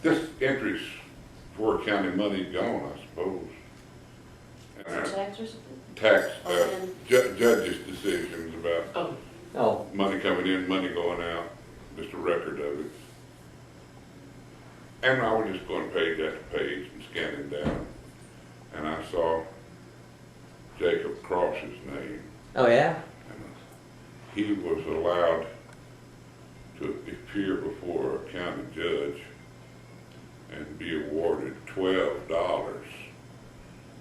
This entry's for county money gone, I suppose. Tax or something? Tax, Oh, judges' decisions about Oh, Oh, money coming in, money going out, just a record of it. And I was just going page after page and scanning down, and I saw Jacob Cross's name. oh yeah? And he was allowed to appear before a county judge and be awarded $12.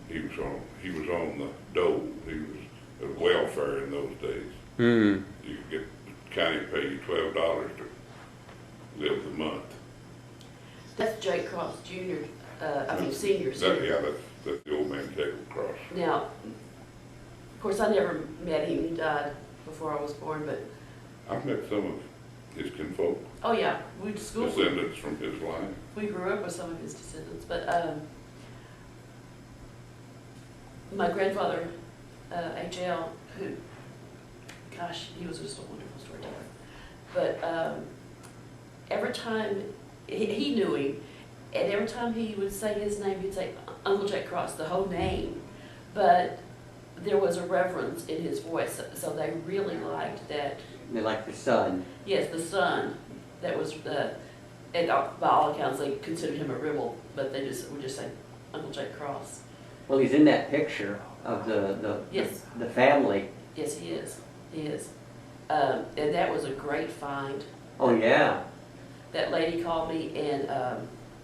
He was on the dole. He was at welfare in those days. Hmm. You could get the county to pay you $12 to live the month. that's Jake Cross Jr., Senior. That's the old man Jacob Cross. Now, of course, I never met him. He died before I was born, but, I've met some of his kinfolk, oh yeah, we went to school. descendants from his line. We grew up with some of his descendants, but my grandfather, H.L., who, gosh, he was just a wonderful storyteller. But every time, he knew him, and every time he would say his name, he'd say Uncle Jake Cross, the whole name. But there was a reverence in his voice, so they really liked that. They like the son. Yes, the son, that was the, and by all accounts, they considered him a rebel, but they would just say Uncle Jake Cross. Well, he's in that picture of the Yes. the family. Yes, he is. He is. And that was a great find. Oh yeah. That lady called me and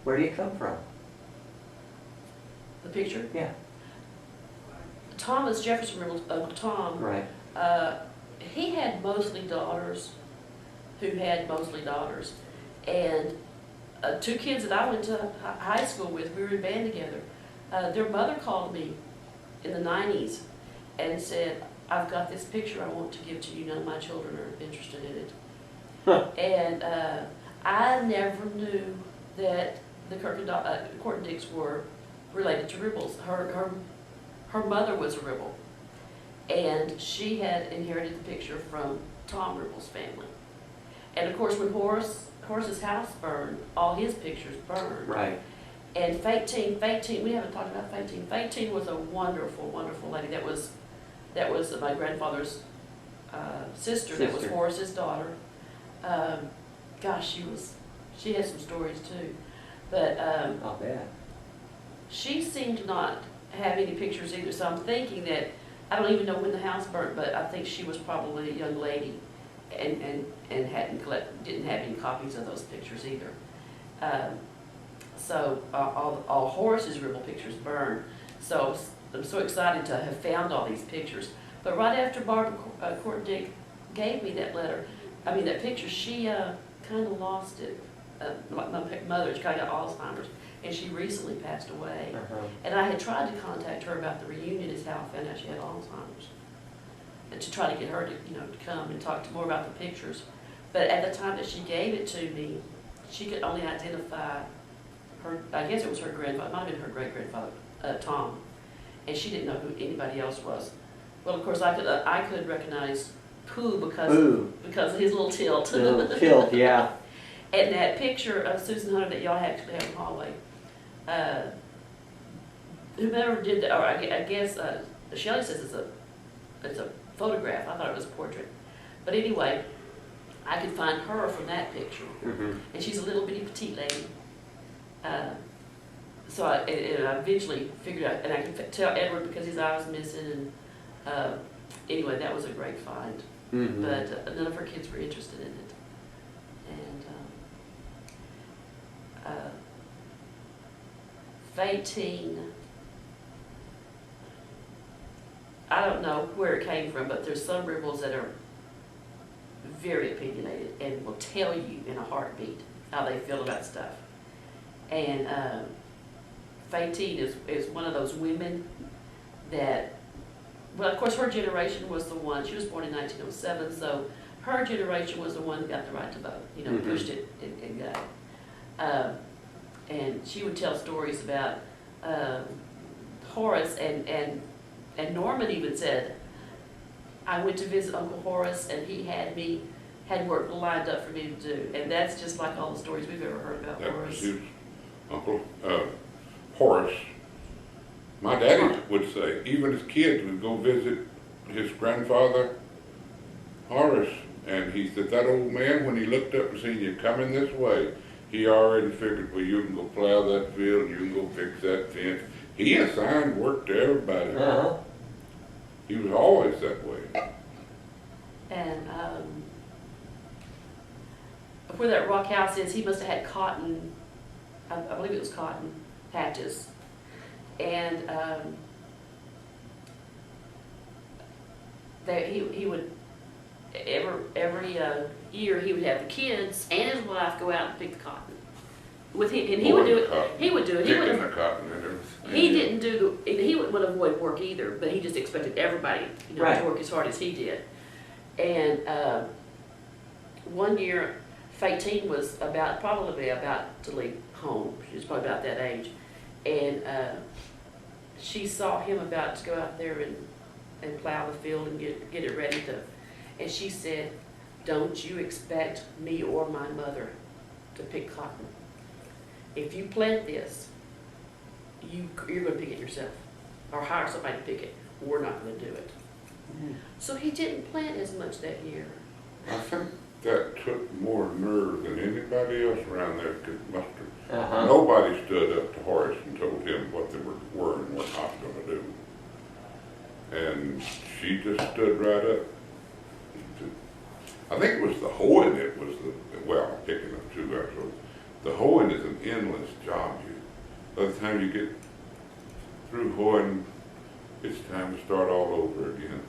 Where do you come from? the picture. Yeah. Thomas Jefferson, Uncle Tom, Right. he had mostly daughters who had mostly daughters. And two kids that I went to high school with, we were in band together. Their mother called me in the 90s and said, I've got this picture I want to give to you. None of my children are interested in it. Huh. And I never knew that the Courtendicks were related to rebels. Her mother was a rebel, and she had inherited the picture from Tom Ribble's family. And of course, when Horace's house burned, all his pictures burned. Right. And Fatine, we haven't talked about Fatine. Fatine was a wonderful, wonderful lady. That was my grandfather's sister. That was Horace's daughter. Gosh, she had some stories too. But Not bad. she seemed to not have any pictures either. So I'm thinking that, I don't even know when the house burnt, but I think she was probably a young lady and didn't have any copies of those pictures either. So all Horace's rebel pictures burned. So I'm so excited to have found all these pictures. But right after Barbara Courtendick gave me that picture, she kind of lost it. My mother, she kind of got Alzheimer's, and she recently passed away. And I had tried to contact her about the reunion, is how I found out she had Alzheimer's, and to try to get her to to come and talk more about the pictures. But at the time that she gave it to me, she could only identify her. I guess it was her grandfather. It might have been her great grandfather, Tom, and she didn't know who anybody else was. Well, of course, I could recognize Pooh because of his little tilt. The little tilt, yeah. And that picture of Susan Hunter that y'all actually have in the hallway, whomever did that, or I guess Shelley says it's a photograph. I thought it was a portrait. But anyway, I could find her from that picture. And she's a little bitty petite lady. So I eventually figured out, and I could tell Edward because his eye was missing. And anyway, that was a great find. But none of her kids were interested in it. And Fatine, I don't know where it came from, but there's some rebels that are very opinionated and will tell you in a heartbeat how they feel about stuff. And Fatine is one of those women that, well, of course, her generation was the one, she was born in 1907, so her generation was the one that got the right to vote, pushed it and got it. And she would tell stories about Horace, and Norman even said, I went to visit Uncle Horace and he had work lined up for me to do. And that's just like all the stories we've ever heard about Horace. Uncle, Horace, my daddy would say, even as kids would go visit his grandfather, Horace, and he said, that old man, when he looked up and seen you coming this way, he already figured, well, you can go plow that field, you can go fix that fence. He assigned work to everybody. Uh-huh. He was always that way. And where that rock house is, he must have had cotton, I believe it was cotton patches. And he would, every year he would have the kids and his wife go out and pick the cotton. With him, and he would do it. He would do it. He Picking would. the cotton and everything. He didn't do the. And he would avoid work either, but he just expected everybody, Right. to work as hard as he did. And one year, Fatine was probably about to leave home. She was probably about that age, and she saw him about to go out there and plow the field and get it ready to. And she said, "Don't you expect me or my mother to pick cotton? If you plant this, you're going to pick it yourself, or hire somebody to pick it. We're not going to do it." So he didn't plant as much that year. I think that took more nerve than anybody else around there could muster. Uh-huh. Nobody stood up to Horace and told him what they were and were not going to do. And she just stood right up. I think it was the hoeing that was I'm picking up two actually. The hoeing is an endless job. By the time you get through hoeing, it's time to start all over again.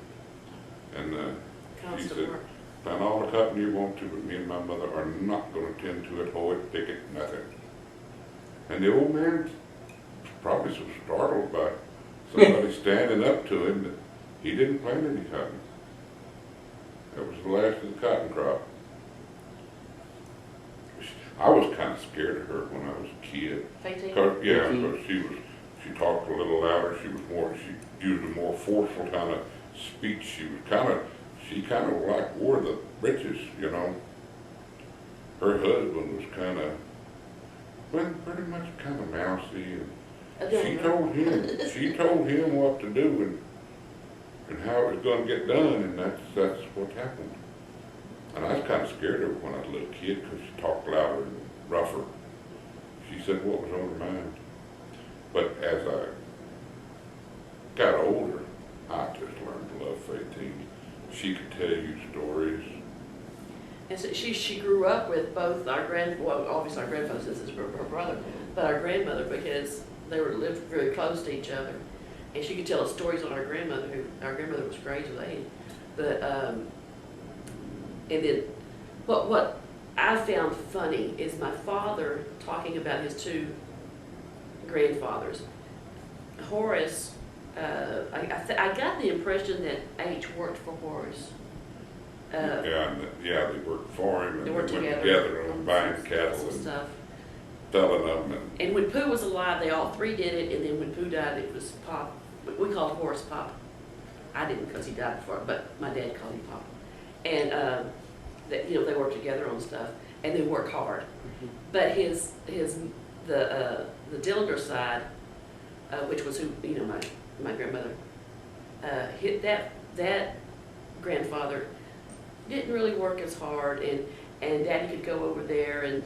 And she Constant said, work. plant all the cotton you want to, but me and my mother are not going to tend to it, hoe it, pick it, nothing. And the old man was probably so startled by somebody standing up to him that he didn't plant any cotton. That was the last of the cotton crop. I was kind of scared of her when I was a kid. Fatine? Because she talked a little louder. She used a more forceful kind of speech. She kind of like wore the breeches, you know. Her husband was kind of, well, pretty much kind of mousy, and she told him what to do and how it was going to get done, and that's what happened. And I was kind of scared of her when I was a little kid because she talked louder and rougher. She said what was on her mind. But as I got older, I just learned to love Fatine. She could tell you stories. And so she grew up with both obviously our grandfather, since it's her brother, but our grandmother, because they lived very close to each other. And she could tell us stories on our grandmother, our grandmother was crazy with age. But, and then what I found funny is my father talking about his two grandfathers. Horace, I got the impression that H worked for Horace. They worked for him, and They they worked went together together on buying some cattle and stuff. selling them. And when Pooh was alive, they all three did it, and then when Pooh died, it was Pop. We called Horace Pop. I didn't because he died before, but my dad called him Pop. And they worked together on stuff, and they worked hard. But the Dillinger side, which was who my grandmother, that grandfather didn't really work as hard, and Daddy could go over there and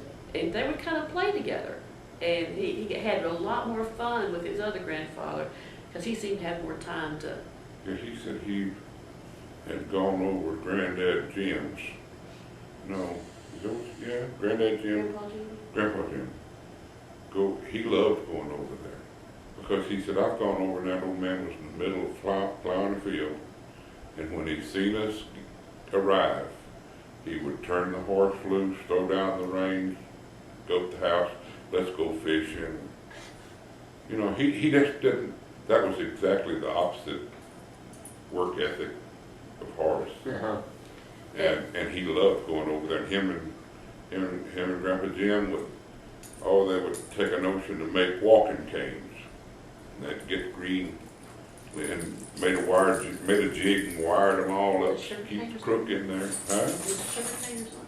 they would kind of play together, and he had a lot more fun with his other grandfather because he seemed to have more time to. Yeah, he said he had gone over to Granddad Jim's. No, Granddad Jim. Grandpa Jim. He loved going over there because he said, I've gone over and that old man was in the middle of plowing the field, and when he seen us arrive, he would turn the horse loose, throw down the reins, go to the house, let's go fishing. He just didn't, that was exactly the opposite work ethic of Horace. Uh-huh. And he loved going over there. And him and Grandpa Jim they would take a notion to make walking canes. And they'd get green and made a jig and wired them all up, keep the crook in there. Huh? Was it sugar cane or something?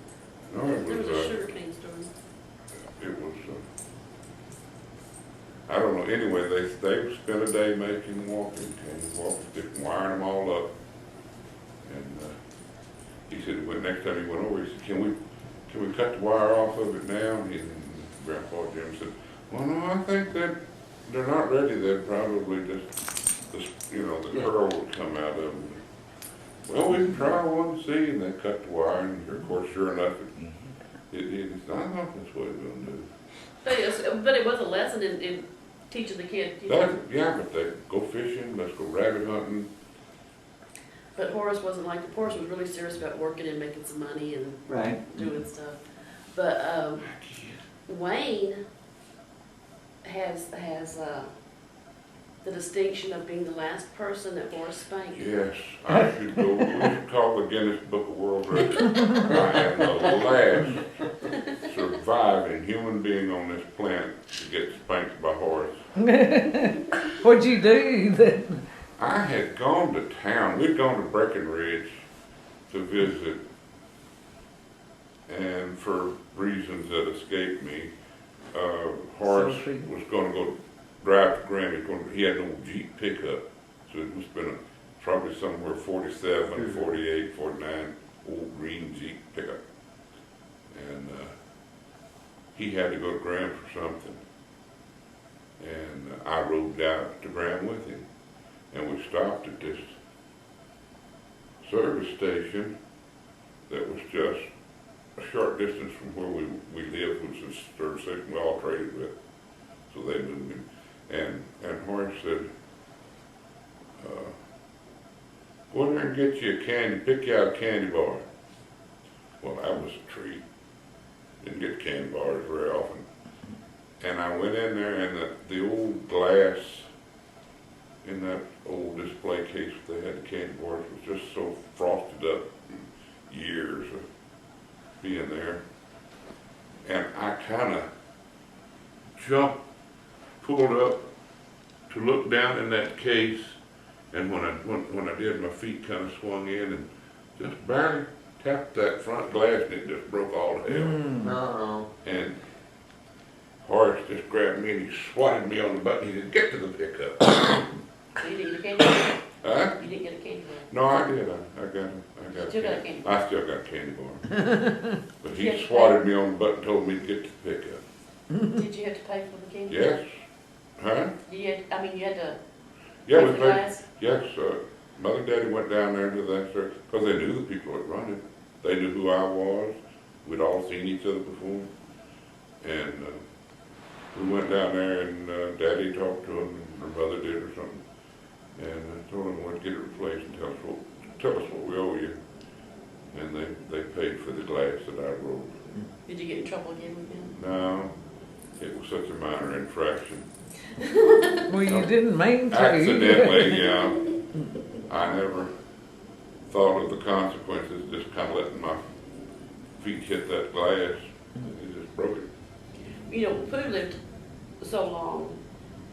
No, There was a sugar cane story. it was I don't know, anyway, they spent a day making walking sticks, wiring them all up. And, he said, when next time he went over, he said, can we cut the wire off of it now? And Grandpa Jim said, well, no, I think that they're not ready. They'd probably just, you know, the curl would come out of them. Well, we can try one, see, and they cut the wire, and of course, sure enough, it did. I thought that's what it was going to do. But it was a lesson in teaching the kid, you know. Yeah, but they go fishing, let's go rabbit hunting. But Horace wasn't like, Horace was really serious about working and making some money and Right. doing stuff. But Wayne has the distinction of being the last person that Horace spanked. Yes, I should go, we should call the Guinness Book of World Records. I am the last surviving human being on this planet to get spanked by Horace. What'd you do then? I had gone to town, we'd gone to Breckenridge to visit, and for reasons that escaped me, Horace was gonna go drive to Graham. He had an old Jeep pickup, so it must have been probably somewhere 47, 48, 49, old green Jeep pickup. And he had to go to Graham for something. And I rode down to Graham with him. And we stopped at this service station that was just a short distance from where we lived, which was a service station we all traded with. So they moved him. And Horace said, go in there and get you a candy, pick you out a candy bar. Well, that was a treat. Didn't get candy bars very often. And I went in there, and the old glass in that old display case they had the candy bars was just so frosted up from years of being there. And I kind of pulled up to look down in that case, and when I did, my feet kind of swung in and just barely tapped that front glass, and it just broke all to hell. Uh-oh. And Horace just grabbed me and he swatted me on the butt. He said, "Get to the pickup." So you didn't get a candy bar? Huh? You didn't get a candy bar? No, I did. I got Still got a candy bar? I still got a candy bar. But he swatted me on the butt and told me to get to the pickup. Did you have to pay for the candy bar? Yes. Huh? You had to Yeah, pay we for the paid. glass? Yes, Mother and Daddy went down there to that church because they knew the people that run it. They knew who I was. We'd all seen each other before. And we went down there, and Daddy talked to him, and her mother did or something. And I told him we wanted to get it replaced and tell us what we owe you. And they paid for the glass that I rolled. Did you get in trouble again with them? No, it was such a minor infraction. Well, you didn't mean to. Accidentally, yeah. I never thought of the consequences, just kind of letting my feet hit that glass. It just broke it. You know, Pooh lived so long,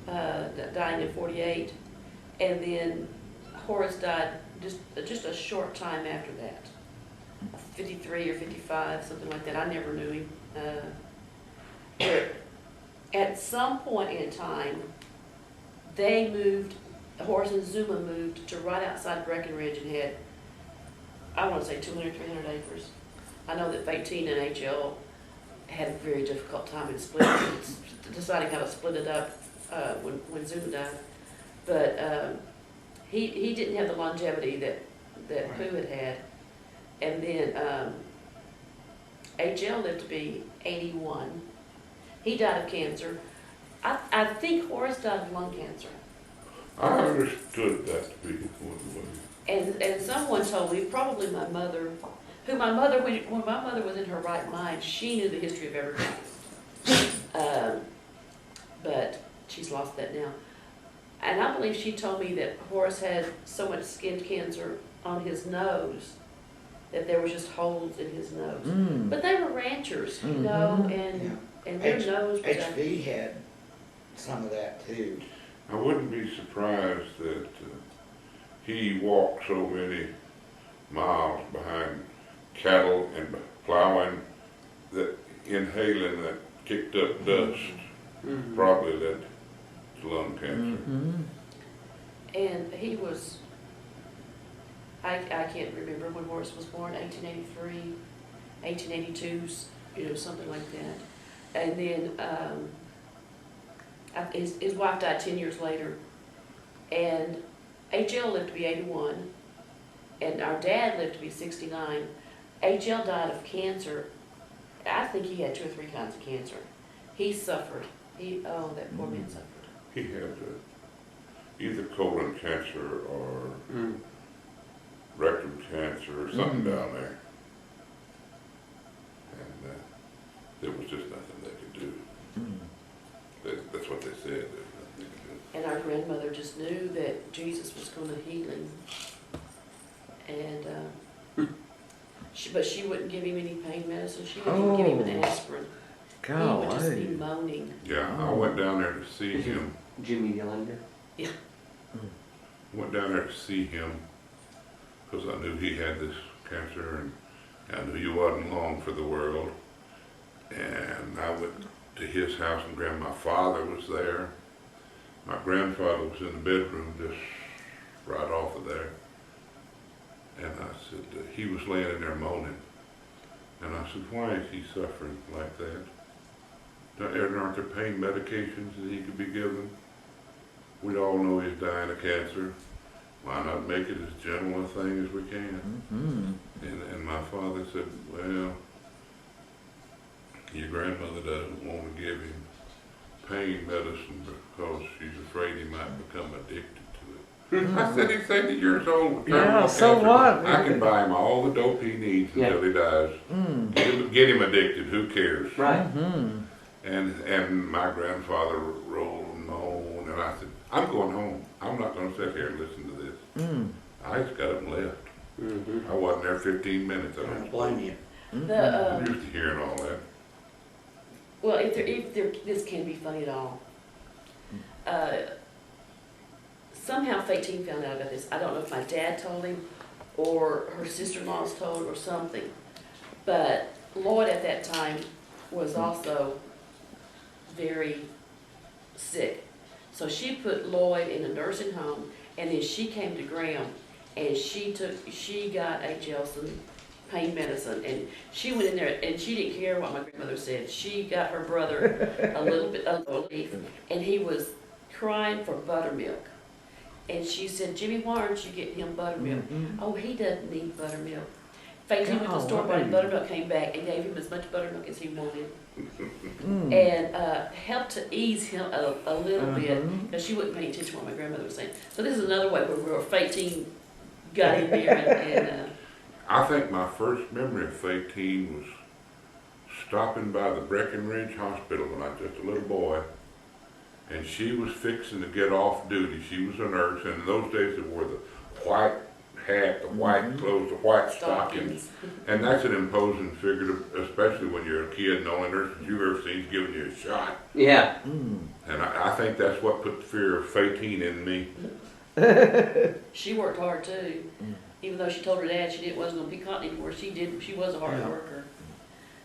dying in 48, and then Horace died just a short time after that, 53 or 55, something like that. I never knew him. At some point in time, they moved, Horace and Zuma moved to right outside Breckenridge and had, I want to say 200, 300 acres. I know that Fatine and HL had a very difficult time in deciding how to split it up when Zuma died. But he didn't have the longevity that Pooh had had. And then HL lived to be 81. He died of cancer. I think Horace died of lung cancer. I understood that to be one way. And someone told me, probably my mother, when my mother was in her right mind, she knew the history of everything. But she's lost that now. And I believe she told me that Horace had so much skin cancer on his nose that there was just holes in his nose. But they were ranchers, you know, and their nose was HB had some of that too. I wouldn't be surprised that he walked so many miles behind cattle and plowing that inhaling that kicked up dust probably led lung cancer. Mm-hmm. And he was, I can't remember when Horace was born, 1883, 1882, you know, something like that. And then his wife died 10 years later, and H.L. lived to be 81, and our dad lived to be 69. H.L. died of cancer. I think he had 2 or 3 kinds of cancer. He suffered. That poor man suffered. He had either colon cancer or rectum cancer or something down there. And there was just nothing they could do. That's what they said. There's nothing they could do. And our grandmother just knew that Jesus was going to heal him. And but she wouldn't give him any pain medicine. She wouldn't even give him an aspirin. He would just be Golly. moaning. Yeah, I went down there to see him. Jimmy Yonder. Went down there to see him because I knew he had this cancer and I knew he wasn't long for the world. And I went to his house and my father was there. My grandfather was in the bedroom just right off of there. And I said, he was laying in there moaning. And I said, why is he suffering like that? Aren't there pain medications that he could be given? We all know he's dying of cancer. Why not make it as gentle a thing as we can? And my father said, well, your grandmother doesn't want to give him pain medicine because she's afraid he might become addicted to it. I said, he's 80 years old with terminal Yeah, so cancer. what? I can buy him all the dope he needs until he dies. Get him addicted, who cares? Right. And my grandfather rolled and moaned, and I said, I'm going home. I'm not going to sit here and listen to this. I just got up and left. I wasn't there 15 minutes. I I don't don't blame you. I'm used to hearing all that. Well, this can be funny at all. Somehow Fatine found out about this. I don't know if my dad told him or her sister-in-law's told or something. But Lloyd at that time was also very sick. So she put Lloyd in a nursing home, and then she came to Graham, and she got H.L. some pain medicine, and she went in there, and she didn't care what my grandmother said. She got her brother a little leaf, and he was crying for buttermilk. And she said, Jimmy, why aren't you getting him buttermilk? Oh, he doesn't need buttermilk. Fatine went to the store, bought him buttermilk, came back, and gave him as much buttermilk as he wanted. And helped to ease him a little bit, because she wouldn't pay attention to what my grandmother was saying. So this is another way where Fatine got in there and I think my first memory of Fatine was stopping by the Breckenridge Hospital when I was just a little boy, and she was fixing to get off duty. She was a nurse, and in those days they wore the white hat, the white clothes, the white stockings, and that's an imposing figure, especially when you're a kid and the only nurse that you've ever seen is giving you a shot. Yeah. And I think that's what put the fear of Fatine in me. she worked hard too. Even though she told her dad wasn't going to be caught anymore, she was a hard worker.